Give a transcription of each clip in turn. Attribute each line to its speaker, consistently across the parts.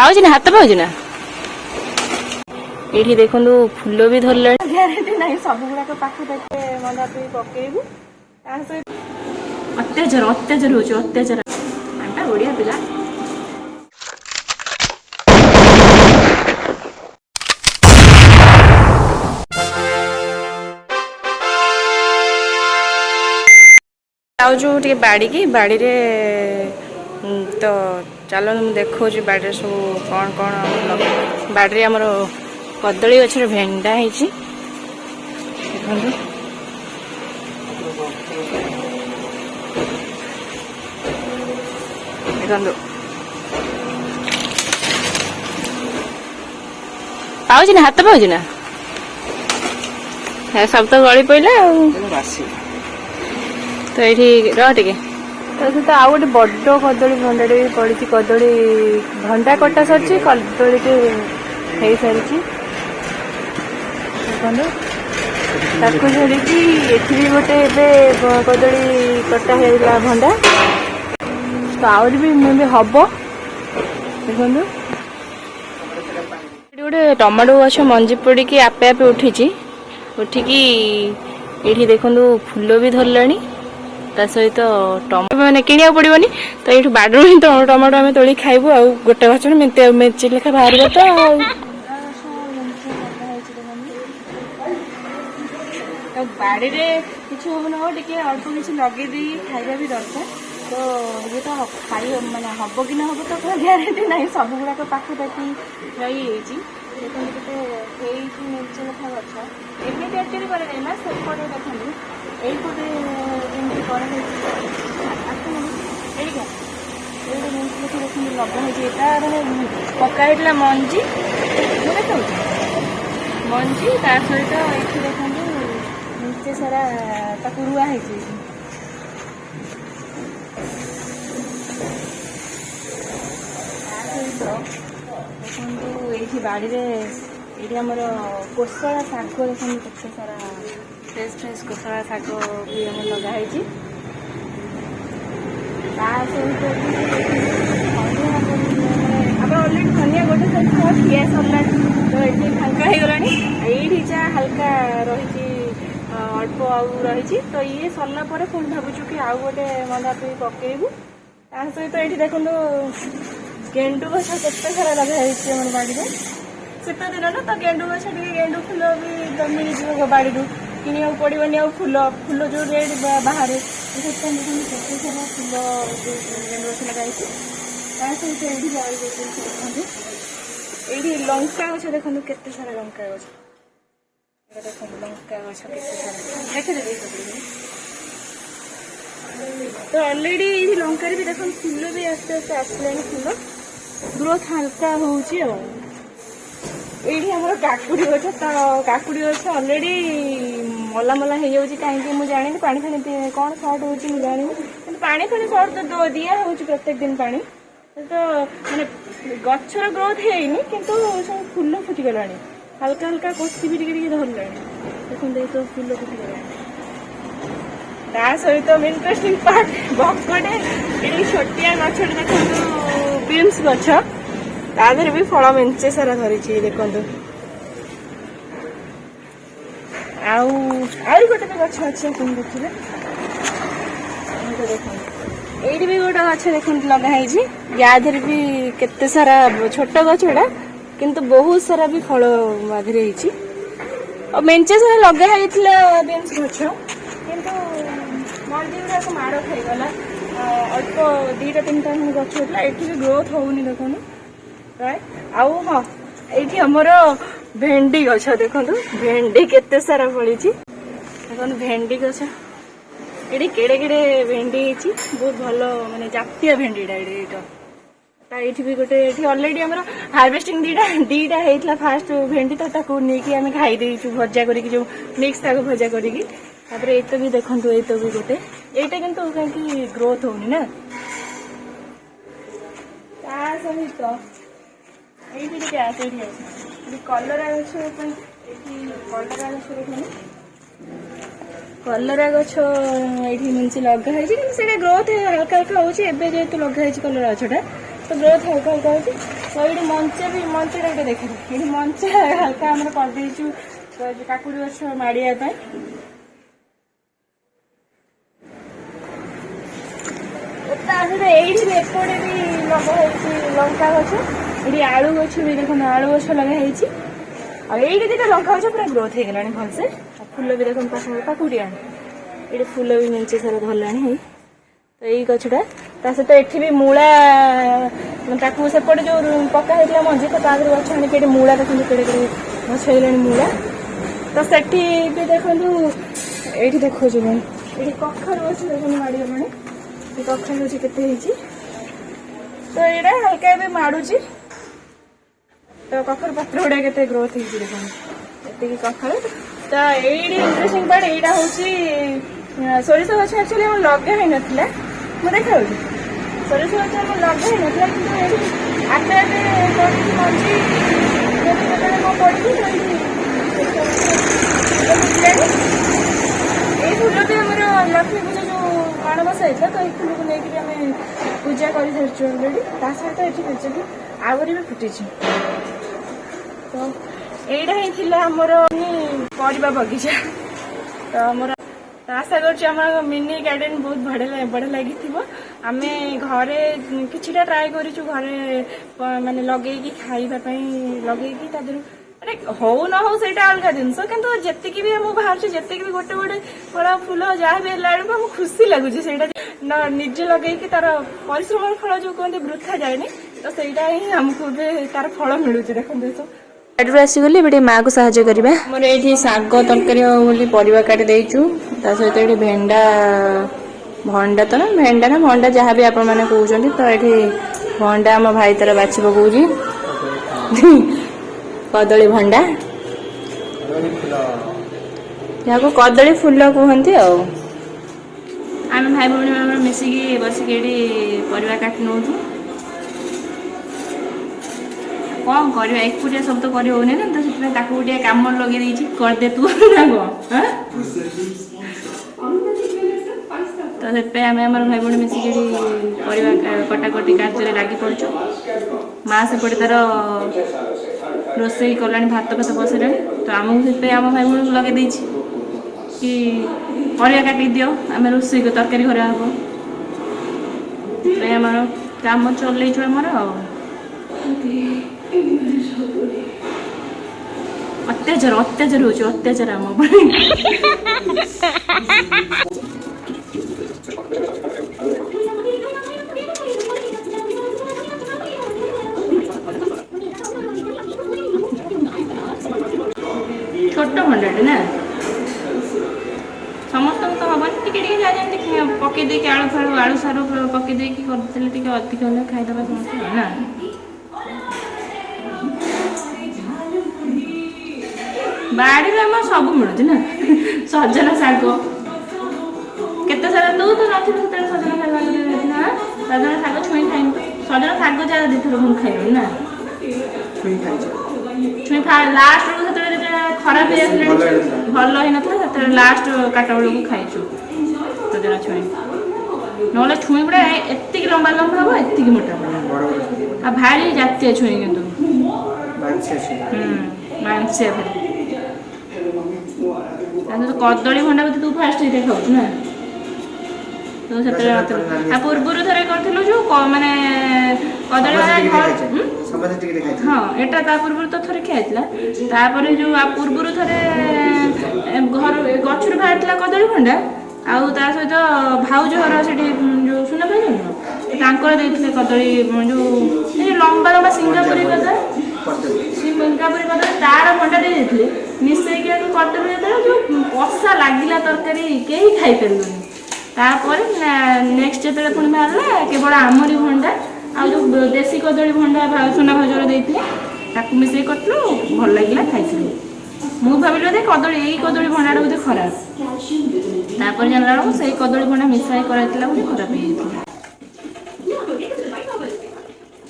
Speaker 1: पाऊँ ना हाथ पाऊँ ना ये देखो फूल भी धरला ग्यारंटी ना सब गुड़ाक पाखे पाखे मंदा पकेबू अत्याचार अत्याचार हो अत्याचार ओडिया पिला जाऊँ बाड़ी की बाड़ी रे तो चलो मुझे देखो बाड़ी सब कौन कौन बाड़ी आमर कदली गचर भेंडा है पाऊँ ना हाथ पाऊँ ना सब तो गली पड़ा तो ये रे तो आउ गोटे बड़ कदली भंडाटे भी पड़ी कदली भंडा कटा सरी कदली हो सारी झड़की ये गोटे कदली कटा है भंडा तो आहरी भी मे भी हम देखो गोटे टमाटो गछ मंजी पड़ी आपे आपे उठिकी ये देखो फूल भी धरला ता सहित टमाटो मैंने किणा पड़ोनी तो ये बाड़ू ही टमाटो आम तोड़ी खाइबू आ गोटे गच मेचे लेखा बाहर तो बाड़ी में किसी हम ना टे अल्प किसी लगे खाଇବା भी दरकार तो ये तो खाई माने हम कि ना हम तो ग्यारंटी ना सब गुड़ाक पाखे पाखी रही गोटे मेचे लेखा गच एमती एक्चुअली करे ना सेपटे देखते এইপটে যেমনি করা হয়েছে এইটা এইটা মেঞ্চে দেখুন লগা হয়েছে এটা মানে পকা হয়েছিল মঞ্জি দেখুন মঞ্জি তা সহিত এইটি দেখুন নিচে সারা তাকে রুয়া হয়েছে দেখুন এইটি বাড়িরে ଏଇଠି ଆମର କୋଶଳା ଶାଗ ଦେଖନ୍ତୁ କେତେ ସାରା ଫ୍ରେଶ୍ ଫ୍ରେଶ୍ କୋଶଳା ଶାଗ ବି ଆମର ଲଗା ହେଇଛି ତା ସହିତ ଆମର ଅଲରେଡ଼ି ଧନିଆ ଗୋଟେ ସହିତ ଖିଆ ସରିଲାଣି ତ ଏଠି ଫାଙ୍କା ହେଇଗଲାଣି ଏଇଠି ଯାହା ହାଲକା ରହିଛି ଅଳ୍ପ ଆଉ ରହିଛି ତ ଇଏ ସରିଲା ପରେ ପୁଣି ଭାବୁଛୁ କି ଆଉ ଗୋଟେ ମନ୍ଦା ପକେଇବୁ ତା ସହିତ ଏଇଠି ଦେଖନ୍ତୁ ଗେଣ୍ଡୁ ଗଛ କେତେ ସାରା ଲଗା ହେଇଛି ଆମର ବାଡ଼ିରେ शीत दिन ना तो गेंडू गछ गेंडू फूल भी मिल बाड़ी किणा पड़ोनी आ फूल फूल जो रेट बाहर केते सारा फूल गेंडू गछ लगाई सहित ये लंका गछ देखो केते सारा लंका गछ देखो लंका गछ केते सारा तो ऑलरेडी ये लंका भी देखो फूल भी आस्ते आस्ते आसला फूल ग्रोथ हल्का होची ये आमर काकुड़ी गछ तो काकुड़ी गछ ऑलरेडी मला मला हो जाऊँगी कहीं मुझे जानी पानी फाणी कौन सर्ट हो जानी पानी फाणी सर्ट तो दिया हो प्रत्येक दिन पानी तो मैंने गचर ग्रोथ है किंतु सब फूल फुटिगला हल्का हल्का कोसी भी धरला देखते तो फूल फुटिगला ता सहित इंटरेस्टिंग पार्ट बकटे ये छोटिया गछ देखो बीन्स गछ तादर भी फल मेचे सारा धरी देखो आई गोटे गछ अच्छे देखिए ये भी गोटे गछ देख लगे यादर भी केते सारा छोट गछटा किंतु बहुत सारा भी फल माधे और मेचे सारा लगे बीन्स गछ किंतु मंडी गुड़ाक माड़ खाईगला अल्प दीटा तीन गछ होता ये भी ग्रोथ होनी देखो आउ हाँ ये आमर भेंडी गछ देखो भेंडी केते सारा फली देखो भेंडी गछ ये केड़े केड़े भेंडी बहुत भल माने जातीय भेंडीटा ये भी गोटे ये ऑलरेडी आमर हार्वेस्टिंग दीटा होता फास्ट भेंडी तो ताकू नहीं आम खाई देचु भजा कर जो मिक्स ताको भजा करी ये तो भी देखो ये तो भी गोटे यहाँ किंतु कहीं ग्रोथ होनी ना सहित ये कलरा गछ कलरा गछ देखो कलरा गछ ये मुझे लगा ग्रोथ हल्का हल्का हो जेहेतु लगे कलरा गछटा तो ग्रोथ हल्का हल्का होती तो ये मंचा भी मंचाटा गोटे देखिए ये मंचा हल्का आम करदेचु काकुड़ी गछ माड़िया एपटे भी लगा लंका गछ ये आलू गछ भी देखो आलू गछ लगाई ये दीटा लंका गछ पूरा ग्रोथ हो गलानी भलसे फूल भी देखो पाखे काकुड़ी ये फूल भी मेचे सारा धरलानी तो यही गछटा ता सहित एठी भी मूला सेपटे जो पका होता मंजी तो तागर गछ आने मूला देखो केड़े केड़े गछ हो मूला तो सेठी भी देखो ये देखो ये कखर गछ देखो माड़ी गलानी कखर गछ केते तो यहाँ हल्का भी माड़ुची तो कखर पत्र गुड़ा के ग्रोथ हो देखो कखर तो ये इंटरेस्टिंग पार्ट यहाँ हूँ सोरिष गछ एक्चुअली आम लगे ही नाला मुझे देखा सोरिष गछ आम लगे ही नाला कि आपे आपे मंजी पड़ी ये फूल भी आम लक्ष्मी पूजा जो माणबसा होता तो ये फूल को लेकर आम पूजा कर सारी अलरेडी ता सहित ये भी आगरी भी फुटी तो यहीटा ही आमर परिबा बगीचा तो आमर आशा कर मिनी गार्डन बहुत बढ़िया लगी आम घरे कि ट्राए घरे माने लगे खाइबापी लगे माने हो न हो से अलग जिनस कि जी भी आम बाहर जी भी गोटे गोटे फल फूल जहाँ भी है खुशी लगुच निजे लगे तार परिश्रम फल जो कहते वृथा जाए तो सहीटा ही आमको तार फल मिलूँ देखो आसीगली माँ को साहाଯ୍य करवा मोर ये शाग तरकारी परिवा काटी देचु ता सहित ये भेंडा भंडा तो ना भंडा जहाँ भी आपण मैंने कहते तो ये भंडा आम भाई तार बाछि पकाउछि कदली भंडा जहाँ कदली फूल कहते आम भाई भाई मिसिकी बसिक परिवा काटी नौ कौन कर एकुटिया सब तो कर तो गोटे कम लगे करदे तू ना तो से आम भाई भाई मिसिक कटाकटी कार्य लगी पड़चु माँ सेपटे तार रोसे कला भात फात बसला तो आमको से आम भाई भाई लगे कि परिया काटी दियो आम रोसे तरकारी घर हम आम काम चलु आमर अत्याचार अत्याचार हो अत्याचार आम छोट भंडाटे ना समस्त तो हम टे पकईदे आलू फालू आलू सारू पकईदे करदे अधिक हेल्ले खाईदे समस्त ना बाड़ी में सब मिलूँ ना सजना शाग केते सारा तू तो नथी सजना शाग ना सजना शाग छुई खाई सजना शाग ज्यादा दिथर हम खाइलु ना छुई लास्ट खराब भल ही ना लास्ट काटा बेलू खाइचु सजना छुई ना छुई गुड़ा एति लंबा लंबा हम एति मोटा आ भारी जातीय छुई कि मांसिया भारी तो कदली भंडा भी तू फास्ट ये खाऊ ना तो से पूर्व थे करूँ जो माने कदली हाँ यहाँ पूर्व तो थे खाई जो पूर्व थे घर गचर बाहर कदली भंडा आउ ता सहित भाउज घर से जो सुना भाई कदली जो लंबा लंबा सिंगापुरी कदा सिंगापुरी कदा तार भंडा दे मिसेक करदेलु जो कषा लगिला तरकारी कहीं खाई पारे नेक्स्ट जो पुणी बाहर केवल आमरी भंडा आ जो देसी कदली भंडा सुना भाजर देते मिसेक करूँ भल लगे खाई मुझे भाविली कदली यही कदली भंडा बोधे खराब जानला बेलू से कदली भंडा मिसाई कराइला खराब हो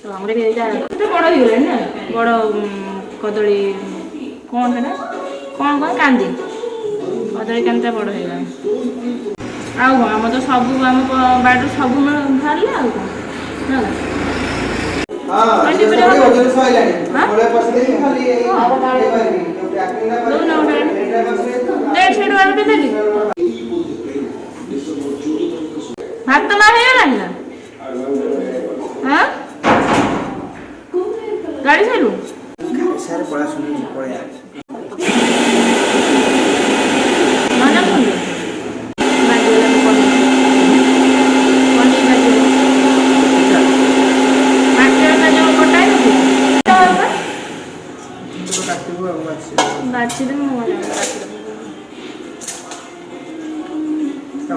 Speaker 1: तो आम बड़ हो ना बड़ कदली कौन है कौन कौन कांदी कदली कांदी बड़ हो आम तो सब आम बाड़ सब बाहर आ
Speaker 2: हां
Speaker 1: मंडी
Speaker 2: ये
Speaker 1: पे
Speaker 2: थोड़ी वजन से आइलानी
Speaker 1: हाँ?
Speaker 2: थोड़े पैसे देंगे खाली ये
Speaker 1: दो ना उठा दे छेड़ वाला के देली हाथ तो मार है ना हां गाड़ी चलू
Speaker 2: सारे बड़ा सुनी पड़े
Speaker 1: माना बोल मार वाला को कोनी मार मार जो कोटा है
Speaker 2: तो काटते हुए हम
Speaker 1: बाची दे mo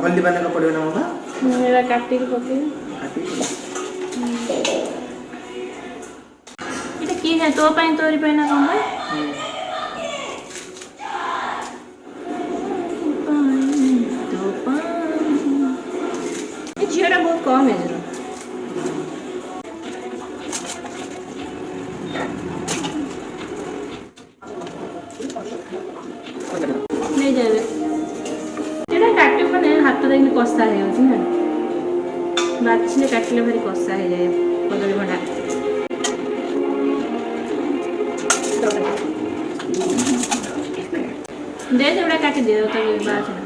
Speaker 2: हल्दी बना का पड़े ना होगा
Speaker 1: मेरा काटी के पके এটা কি है तो ପାଇଁ तोरी ପାଇଁ ना कम ये झीरा बहुत कम है जरा नहीं जावे এটা কাটি মানে হাত তো দেখি কষ্ট হয়ে যাচ্ছে না বাচ্চিলে কাটলে ভারি কষ্ট হয়ে যায় কদলী ভଣ୍ଡা दे थोड़ा काट दे तो बात है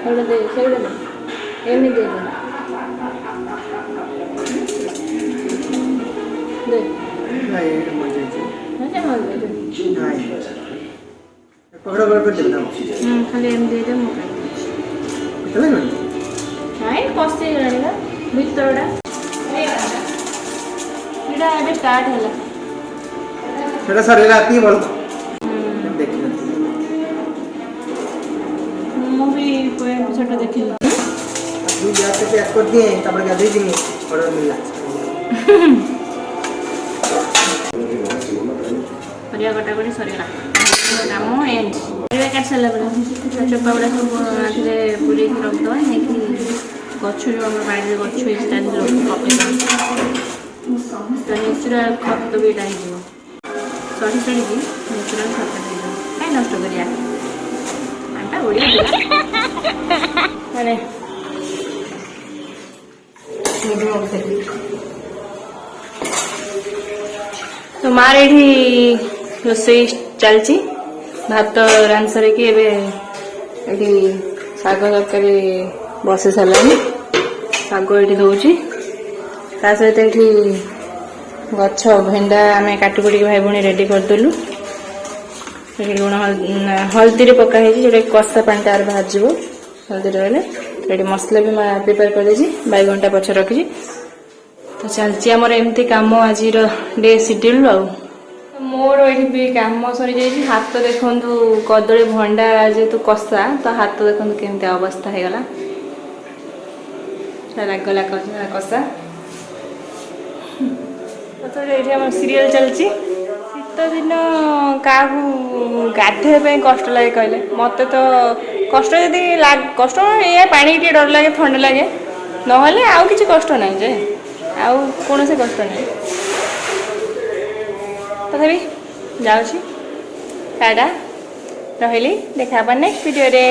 Speaker 1: थोड़ा दे एने दे दे
Speaker 2: नहीं ये मर जाए
Speaker 1: अच्छा मार दे
Speaker 2: नहीं पकड़ो कर देना
Speaker 1: खाली एम दे मो
Speaker 2: चले ना
Speaker 1: नहीं कष्ट ହେଇଗଲାଣି ଭିତରଟା ଏଟା ଏବେ ଷ୍ଟାର୍ଟ ହେଲା
Speaker 2: ସେଟା ସରେ ରାତି ଭଲ ଦେଖିଲ
Speaker 1: ମୁଁ ବି କୋଇ ଏପିସୋଡ ଦେଖିଲି
Speaker 2: तू जाते पैक कर दिए तब क्या दे देंगे ऑर्डर मिला
Speaker 1: परिया कटाकटी सरीगला काम एंड परिया काट सारा पर चोपा गुड़ा सब आखिरे पूरे रखद है गछ जो आम बाड़ी गछ पकई नेचुराल खत भी यहाँ हो सड़ी सड़ी नेचुराल खत कहीं नष्ट करिया आटा ओडिया माने तो मार एठी रोसई चलची भात रांध सरिकी एबे एठी साग तरकारी बसे सारानी साग एठी दउची ता सहित एठी गछ भेंडा आम काटिकुटी भाई भूणी रेडी करदेलु लुण हल्दी रे पका है कषा पानी तार बाहर जीव हल्दी रही ये मसला भी प्रिपेयर कर बैगनटा पछ रखी तो चलती आमर एमती कम आज डे शेड्यूल मोर ये कम सरी जाइए हाथ देखु कदली भंडा जेहेतु कषा तो हाथ देखु केमती अवस्था हो गला लागला कषा तो ये सीरियल चलती शीत दिन क्या गाधे कष्ट लगे कहले मत तो कष्ट जदि कष्ट ये पानी टे डर लगे ठंडा लगे ना आउ कि कष्ट ना जे आउ कौन से कष्ट ना तथापि जाऊँगी टाटा रही देखा नेक्स्ट वीडियो रे।